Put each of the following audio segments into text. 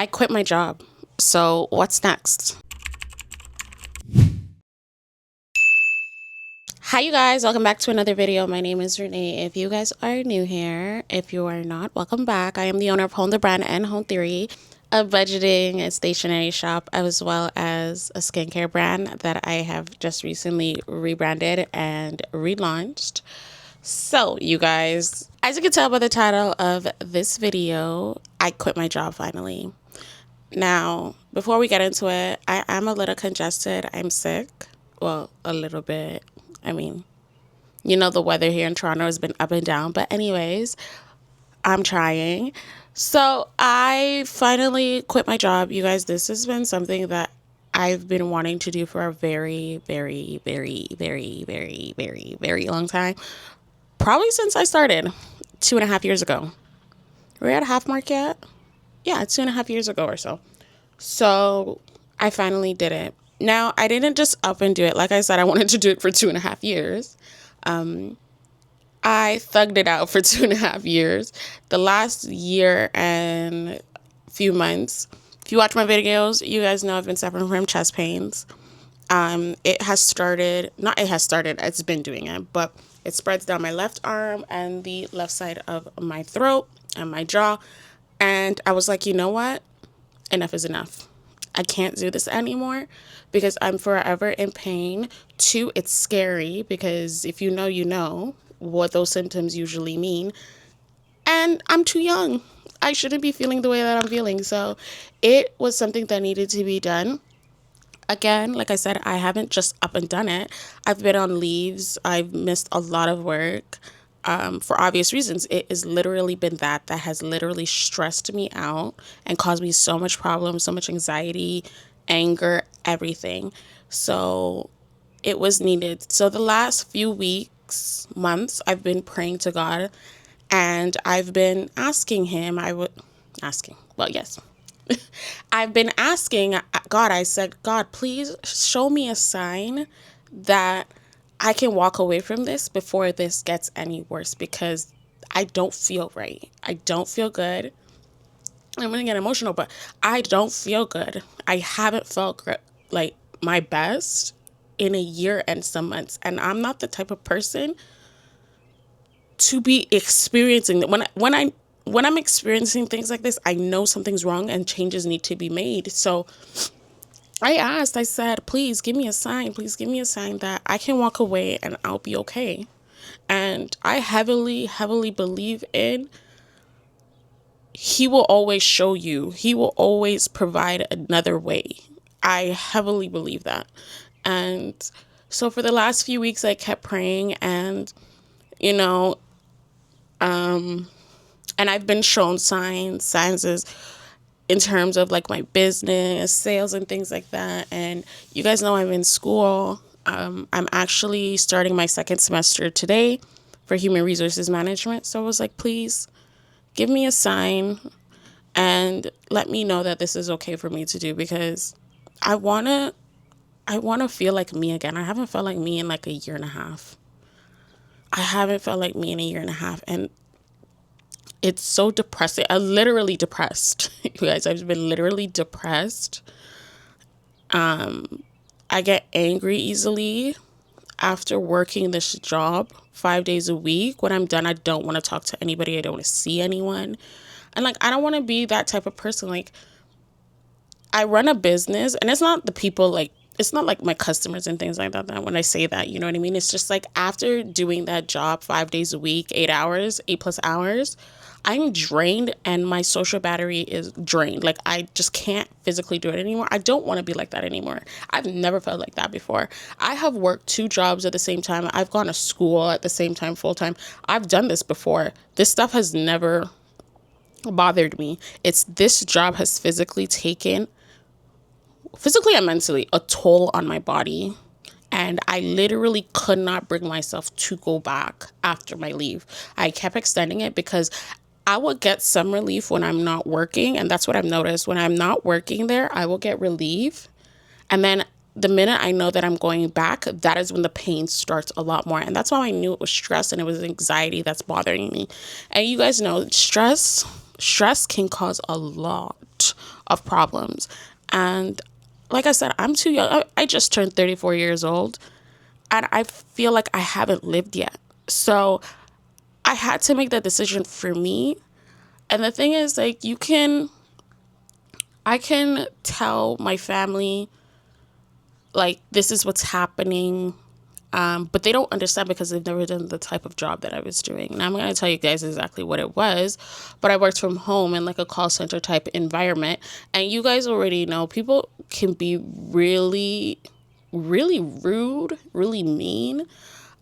I quit my job. So what's next? Hi you guys, welcome back to another video. My name is Renee. If you guys are new here, if you are not, welcome back. I am the owner of Home the Brand and Home Theory, a budgeting and stationery shop, as well as a skincare brand that I have just recently rebranded and relaunched. So you guys, as you can tell by the title of this video, I quit my job finally. Now, before we get into it, I am a little congested. I'm sick. Well, a little bit. I mean, you know, the weather here in Toronto has been up and down. But anyways, I'm trying. So I finally quit my job. You guys, this has been something that I've been wanting to do for a very, very, very, very, very, very, very long time. Probably since I started 2.5 years ago. We're at a half mark yet? Yeah, 2.5 years ago or so. So I finally did it. Now, I didn't just up and do it. Like I said, I wanted to do it for 2.5 years. I thugged it out for 2.5 years. The last year and few months, if you watch my videos, you guys know I've been suffering from chest pains. It's been doing it, but it spreads down my left arm and the left side of my throat and my jaw. And I was like, you know what? Enough is enough. I can't do this anymore because I'm forever in pain. 2, it's scary because if you know what those symptoms usually mean. And I'm too young. I shouldn't be feeling the way that I'm feeling. So it was something that needed to be done. Again, like I said, I haven't just up and done it. I've been on leaves. I've missed a lot of work. For obvious reasons. It has literally been that has literally stressed me out and caused me so much problems, so much anxiety, anger, everything. So it was needed. So the last few weeks, months, I've been praying to God and I've been asking him, I've been asking God, I said, God, please show me a sign that I can walk away from this before this gets any worse because I don't feel right. I don't feel good. I'm going to get emotional, but I don't feel good. I haven't felt like my best in a year and some months. And I'm not the type of person to be experiencing that. When I'm experiencing things like this, I know something's wrong and changes need to be made. So I said, please give me a sign. Please give me a sign that I can walk away and I'll be okay. And I heavily, heavily believe in he will always show you. He will always provide another way. I heavily believe that. And so for the last few weeks, I kept praying and, and I've been shown signs is in terms of like my business, sales and things like that. And you guys know I'm in school. I'm actually starting my second semester today for human resources management. So I was like, please give me a sign and let me know that this is okay for me to do because I want to feel like me again. I haven't felt like me in like a year and a half. And it's so depressing. I'm literally depressed. You guys, I've been literally depressed. I get angry easily after working this job 5 days a week. When I'm done, I don't want to talk to anybody. I don't want to see anyone. And like, I don't want to be that type of person. Like, I run a business and it's not the people like, it's not like my customers and things like that when I say that, you know what I mean? It's just like after doing that job 5 days a week, 8 plus hours, I'm drained and my social battery is drained. Like I just can't physically do it anymore. I don't want to be like that anymore. I've never felt like that before. I have worked 2 jobs at the same time. I've gone to school at the same time, full time. I've done this before. This stuff has never bothered me. It's this job has physically and mentally a toll on my body. And I literally could not bring myself to go back after my leave. I kept extending it because I will get some relief when I'm not working. And that's what I've noticed. When I'm not working there, I will get relief. And then the minute I know that I'm going back, that is when the pain starts a lot more. And that's how I knew it was stress and it was anxiety that's bothering me. And you guys know stress can cause a lot of problems. And like I said, I'm too young. I just turned 34 years old, and I feel like I haven't lived yet. So I had to make that decision for me. And the thing is, like, I can tell my family, like, this is what's happening. But they don't understand because they've never done the type of job that I was doing. And I'm going to tell you guys exactly what it was. But I worked from home in like a call center type environment. And you guys already know people can be really, really rude, really mean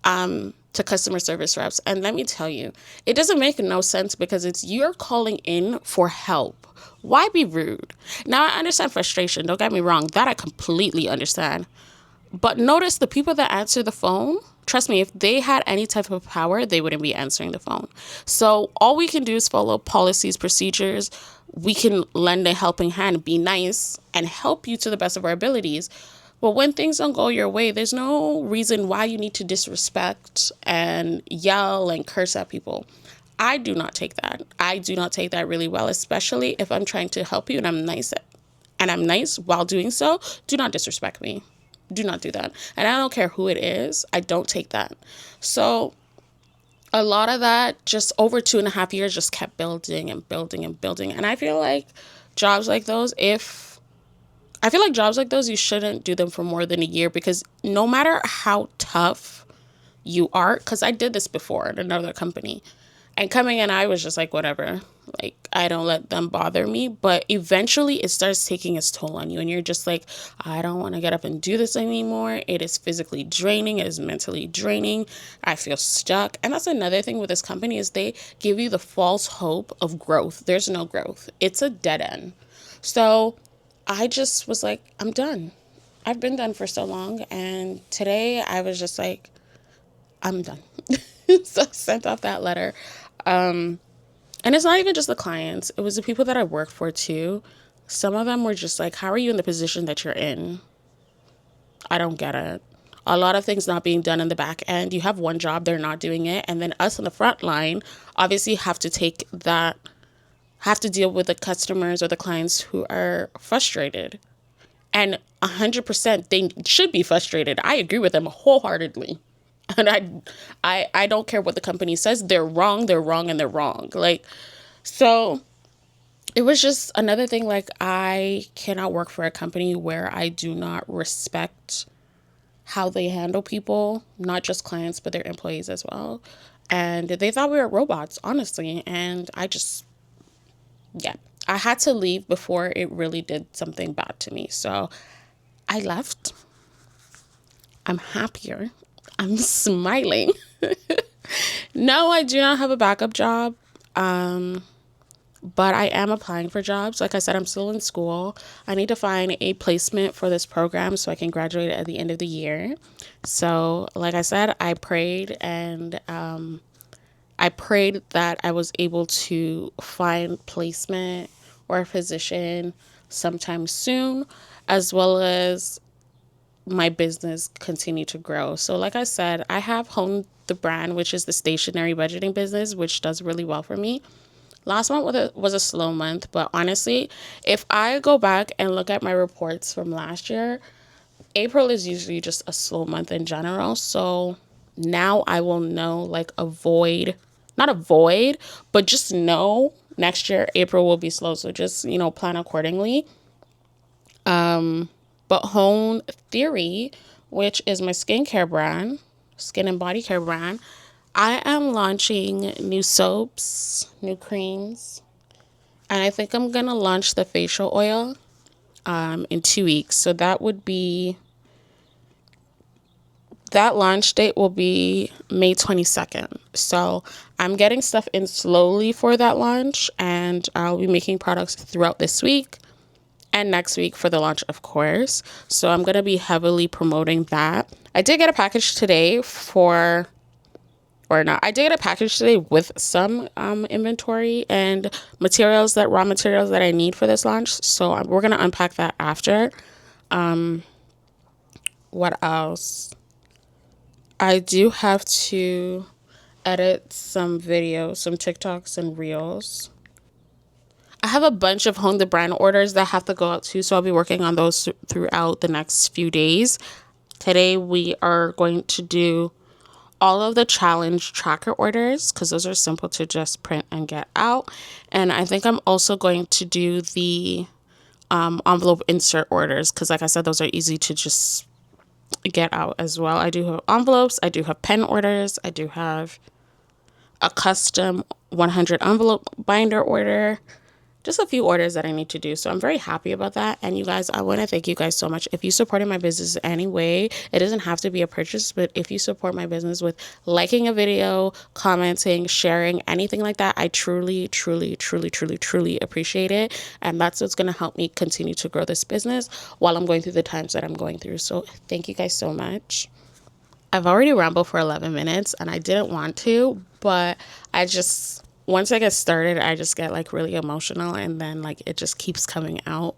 to customer service reps. And let me tell you, it doesn't make no sense because you're calling in for help. Why be rude? Now, I understand frustration. Don't get me wrong. That I completely understand. But notice the people that answer the phone, trust me, if they had any type of power, they wouldn't be answering the phone. So all we can do is follow policies, procedures. We can lend a helping hand, be nice, and help you to the best of our abilities. But when things don't go your way, there's no reason why you need to disrespect and yell and curse at people. I do not take that. I do not take that really well, especially if I'm trying to help you and I'm nice while doing so. Do not disrespect me. Do not do that. And I don't care who it is. I don't take that. So a lot of that just over 2.5 years just kept building and building and building. And I feel like jobs like those, you shouldn't do them for more than a year because no matter how tough you are, because I did this before at another company. And coming in, I was just like, whatever. Like, I don't let them bother me. But eventually, it starts taking its toll on you. And you're just like, I don't want to get up and do this anymore. It is physically draining. It is mentally draining. I feel stuck. And that's another thing with this company is they give you the false hope of growth. There's no growth. It's a dead end. So I just was like, I'm done. I've been done for so long. And today, I was just like, I'm done. So I sent off that letter. And it's not even just the clients. It was the people that I worked for too. Some of them were just like, how are you in the position that you're in? I don't get it. A lot of things not being done in the back end. You have one job, they're not doing it. And then us on the front line obviously have to deal with the customers or the clients who are frustrated. And 100% they should be frustrated. I agree with them wholeheartedly. And I don't care what the company says. They're wrong, and they're wrong. Like, so it was just another thing. Like, I cannot work for a company where I do not respect how they handle people, not just clients, but their employees as well. And they thought we were robots, honestly. And I had to leave before it really did something bad to me. So I left. I'm happier. I'm smiling. No, I do not have a backup job. But I am applying for jobs. Like I said, I'm still in school. I need to find a placement for this program so I can graduate at the end of the year. So, like I said, I prayed and I prayed that I was able to find placement or a position sometime soon, as well as my business continue to grow. So like I said, I have honed the brand, which is the stationary budgeting business, which does really well for me. Last month was a slow month, but honestly, if I go back and look at my reports from last year, April is usually just a slow month in general. So now I will know, like, not avoid, but just know next year April will be slow. So just, plan accordingly. But Hone Theory, which is my skincare brand, skin and body care brand, I am launching new soaps, new creams, and I think I'm going to launch the facial oil in 2 weeks. So that launch date will be May 22nd. So I'm getting stuff in slowly for that launch, and I'll be making products throughout this week and next week for the launch, of course. So I'm going to be heavily promoting that. I did get a package today I did get a package today with some inventory and raw materials that I need for this launch. So we're going to unpack that after. What else? I do have to edit some videos, some TikToks and Reels. I have a bunch of Hone the Brand orders that have to go out too, so I'll be working on those throughout the next few days. Today we are going to do all of the challenge tracker orders because those are simple to just print and get out. And I think I'm also going to do the envelope insert orders because, like I said, those are easy to just get out as well. I do have envelopes, I do have pen orders, I do have a custom 100 envelope binder order, just a few orders that I need to do. So I'm very happy about that. And you guys, I want to thank you guys so much. If you supported my business anyway, it doesn't have to be a purchase, but if you support my business with liking a video, commenting, sharing, anything like that, I truly, truly, truly, truly, truly appreciate it. And that's what's going to help me continue to grow this business while I'm going through the times that I'm going through. So thank you guys so much. I've already rambled for 11 minutes and I didn't want to, but once I get started, I just get like really emotional and then like it just keeps coming out.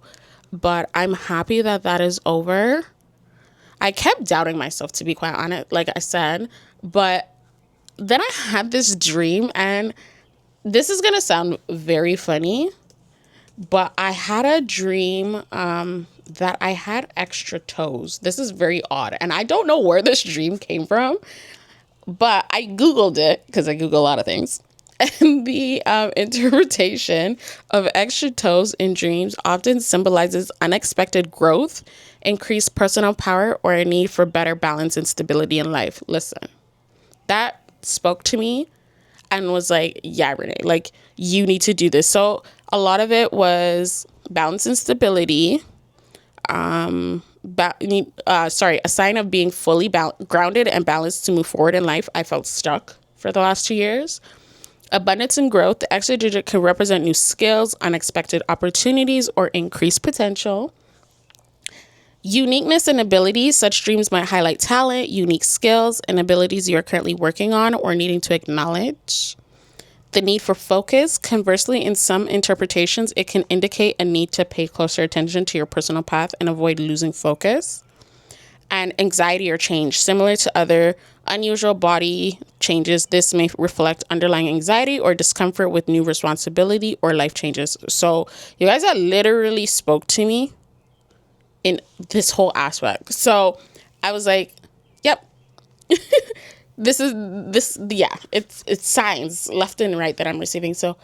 But I'm happy that that is over. I kept doubting myself, to be quite honest, like I said, but then I had this dream, and this is going to sound very funny, but I had a dream that I had extra toes. This is very odd, and I don't know where this dream came from, but I Googled it because I Google a lot of things. And the interpretation of extra toes in dreams often symbolizes unexpected growth, increased personal power, or a need for better balance and stability in life. Listen, that spoke to me and was like, yeah, Renee, like you need to do this. So a lot of it was balance and stability. A sign of being fully grounded and balanced to move forward in life. I felt stuck for the last 2 years. Abundance and growth. The extra digit can represent new skills, unexpected opportunities, or increased potential. Uniqueness and abilities. Such dreams might highlight talent, unique skills, and abilities you are currently working on or needing to acknowledge. The need for focus. Conversely, in some interpretations, it can indicate a need to pay closer attention to your personal path and avoid losing focus. And anxiety or change. Similar to other unusual body changes, this may reflect underlying anxiety or discomfort with new responsibility or life changes. So you guys, that literally spoke to me in this whole aspect. So I was like, yep, it's signs left and right that I'm receiving. So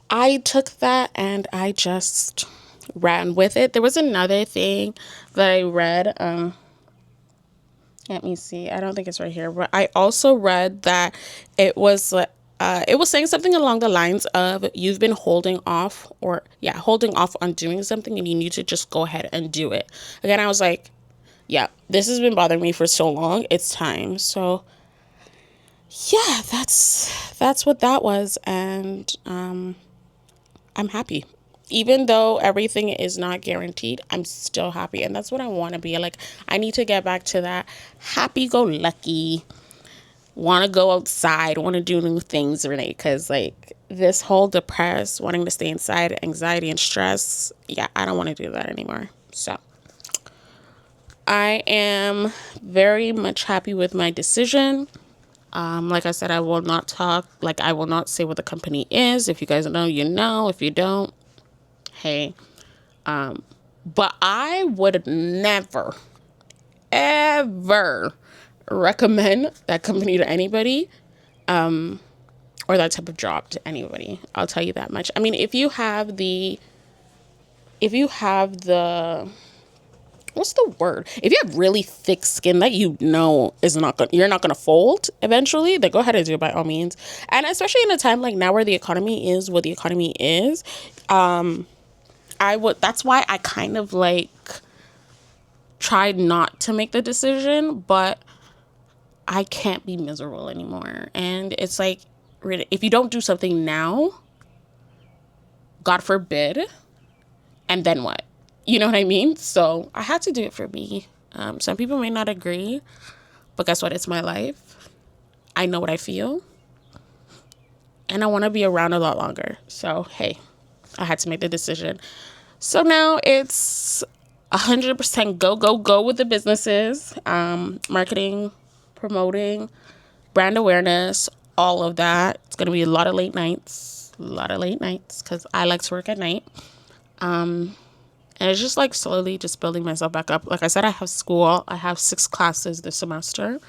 I took that and I just ran with it. There was another thing that I read. Let me see. I don't think it's right here, but I also read that it was saying something along the lines of you've been holding off on doing something and you need to just go ahead and do it. Again, I was like, yeah, this has been bothering me for so long. It's time. So yeah, that's what that was. And I'm happy. Even though everything is not guaranteed, I'm still happy. And that's what I want to be. Like, I need to get back to that happy-go-lucky, want to go outside, want to do new things, Renee. Because, like, this whole depressed, wanting to stay inside, anxiety and stress, yeah, I don't want to do that anymore. So, I am very much happy with my decision. Like I said, I will not say what the company is. If you guys know, you know. If you don't, hey, but I would never, ever recommend that company to anybody, or that type of job to anybody. I'll tell you that much. I mean, if you have the, what's the word? If you have really thick skin that you're not gonna fold eventually, then go ahead and do it by all means. And especially in a time like now where the economy is what the economy is, that's why I kind of like tried not to make the decision, but I can't be miserable anymore. And it's like, if you don't do something now, God forbid, and then what? You know what I mean? So I had to do it for me. Some people may not agree, but guess what? It's my life. I know what I feel, and I want to be around a lot longer. So, hey, I had to make the decision. So now it's 100% go with the businesses, marketing, promoting, brand awareness, all of that. It's going to be a lot of late nights, a lot of late nights because I like to work at night. And it's just like slowly just building myself back up. Like I said, I have school. I have 6 classes this semester.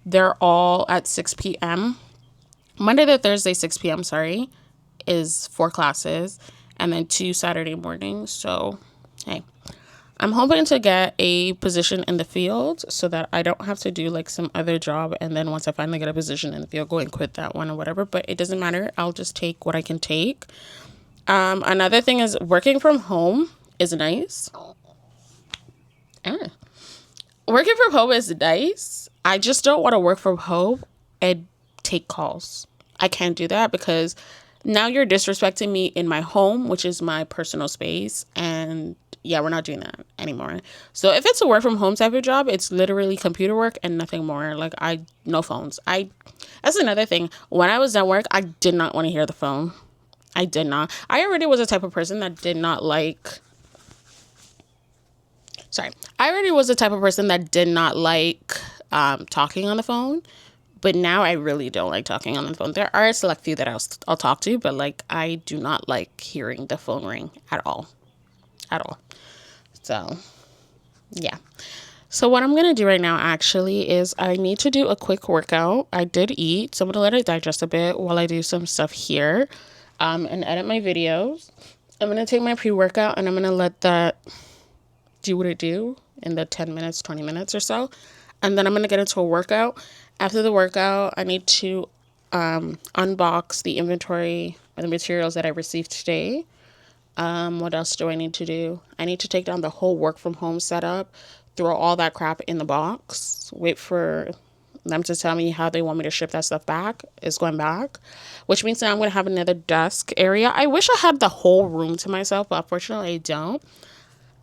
They're all at 6 p.m. Monday to Thursday, 6 p.m., sorry, is 4 classes. And then 2 Saturday mornings. So, hey. I'm hoping to get a position in the field so that I don't have to do like some other job. And then once I finally get a position in the field, go and quit that one or whatever. But it doesn't matter. I'll just take what I can take. Another thing is working from home is nice. Working from home is nice. I just don't want to work from home and take calls. I can't do that because now you're disrespecting me in my home, which is my personal space. And yeah, we're not doing that anymore. So if it's a work from home type of job, it's literally computer work and nothing more. Like no phones. That's another thing. When I was at work, I did not want to hear the phone. I did not. I already was the type of person that did not like. I already was the type of person that did not like talking on the phone. But now I really don't like talking on the phone. There are a select few that I'll talk to, but like I do not like hearing the phone ring at all. At all. So, yeah. So what I'm going to do right now actually is I need to do a quick workout. I did eat, so I'm going to let it digest a bit while I do some stuff here and edit my videos. I'm going to take my pre-workout and I'm going to let that do what it do in the 10 minutes, 20 minutes or so. And then I'm going to get into a workout. After the workout, I need to unbox the inventory and the materials that I received today. What else do I need to do? I need to take down the whole work from home setup, throw all that crap in the box, wait for them to tell me how they want me to ship that stuff back. It's going back, which means that I'm going to have another desk area. I wish I had the whole room to myself, but unfortunately I don't.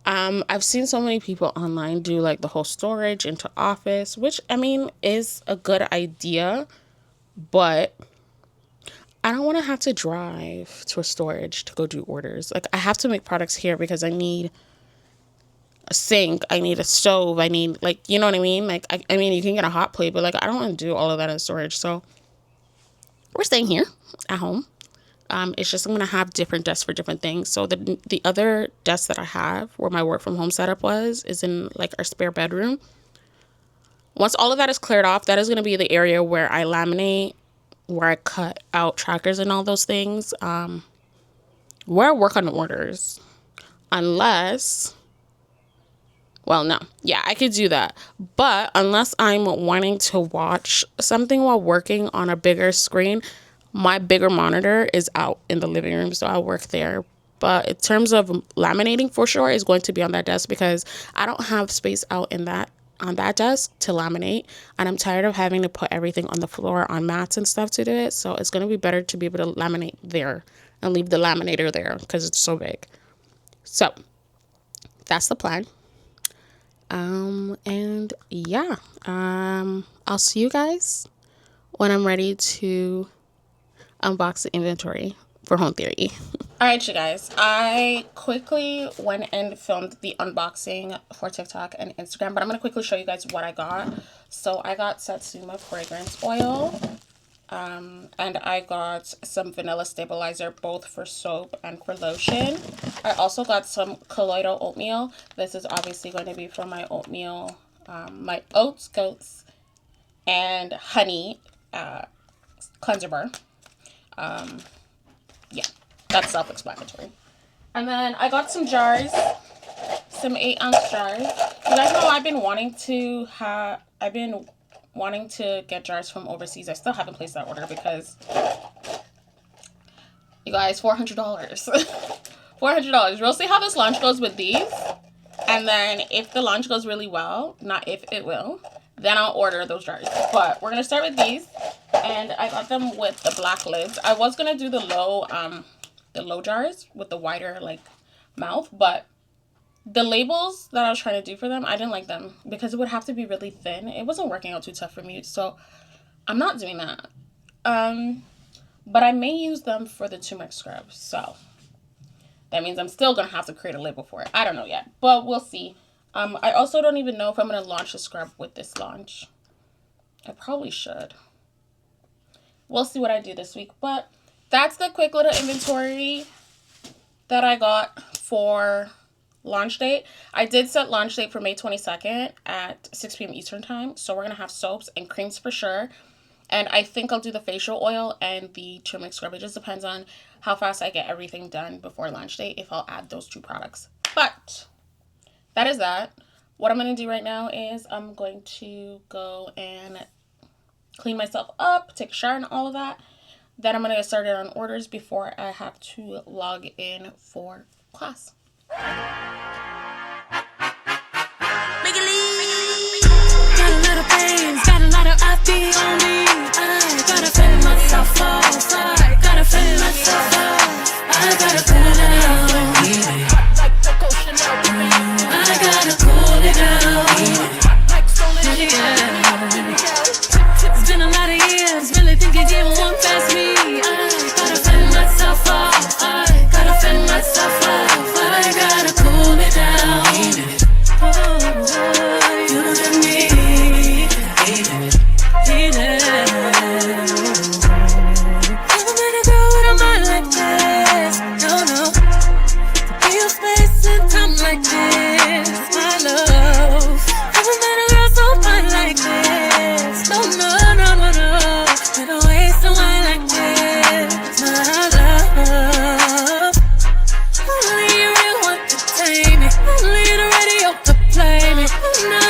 I've seen so many people online do like the whole storage into office, which I mean is a good idea, but I don't want to have to drive to a storage to go do orders. Like I have to make products here because I need a sink, I need a stove, I need like, you know what I mean? Like, I mean, you can get a hot plate, but like, I don't want to do all of that in storage. So we're staying here at home. It's just I'm going to have different desks for different things. So the other desk that I have where my work from home setup is in like our spare bedroom. Once all of that is cleared off, that is going to be the area where I laminate, where I cut out trackers and all those things, where I work on orders. Unless, well, no. Yeah, I could do that. But unless I'm wanting to watch something while working on a bigger screen, my bigger monitor is out in the living room, so I'll work there. But in terms of laminating, for sure, is going to be on that desk because I don't have space out in that on that desk to laminate, and I'm tired of having to put everything on the floor on mats and stuff to do it. So it's going to be better to be able to laminate there and leave the laminator there because it's so big. So that's the plan. And yeah, I'll see you guys when I'm ready to unbox the inventory for Home Theory. All right, you guys, I quickly went and filmed the unboxing for TikTok and Instagram, but I'm going to quickly show you guys what I got. So I got Satsuma fragrance oil, and I got some vanilla stabilizer, both for soap and for lotion. I also got some colloidal oatmeal. This is obviously going to be for my oatmeal, my oats, goats, and honey cleanser bar. Yeah, that's self-explanatory. And then I got some jars, some 8-ounce jars. You guys know I've been wanting to get jars from overseas. I still haven't placed that order because, you guys, $400. $400. We'll see how this launch goes with these. And then if the launch goes really well, not if, it will, then I'll order those jars. But we're going to start with these. And I got them with the black lids. I was going to do the low jars with the wider, like, mouth. But the labels that I was trying to do for them, I didn't like them because it would have to be really thin. It wasn't working out too tough for me. So I'm not doing that. But I may use them for the turmeric scrub. So that means I'm still going to have to create a label for it. I don't know yet, but we'll see. I also don't even know if I'm going to launch the scrub with this launch. I probably should. We'll see what I do this week, but that's the quick little inventory that I got for launch date. I did set launch date for May 22nd at 6 p.m. Eastern time. So we're going to have soaps and creams for sure. And I think I'll do the facial oil and the turmeric scrub. It just depends on how fast I get everything done before launch date, if I'll add those 2 products. But that is that. What I'm going to do right now is I'm going to go and clean myself up, take a shower and all of that. Then I'm going to get started on orders before I have to log in for class. Got a lot of pains, got a lot of IP on me. I gotta fend myself off. I gotta fend myself off. I gotta cool it down. I gotta cool it down. Yeah. It's been a lot of years, really think it even won't pass me. I gotta fend myself off. I gotta fend myself off. I gotta cool it down. Oh, you and me. Never met a girl with a mind like this. No, no. To be a space and time like this, my love. Never met a girl so fine like this. No, no, no, no, no. Never waste a wine like this, my love. Only you really want to tame me. Only the radio to play me. No.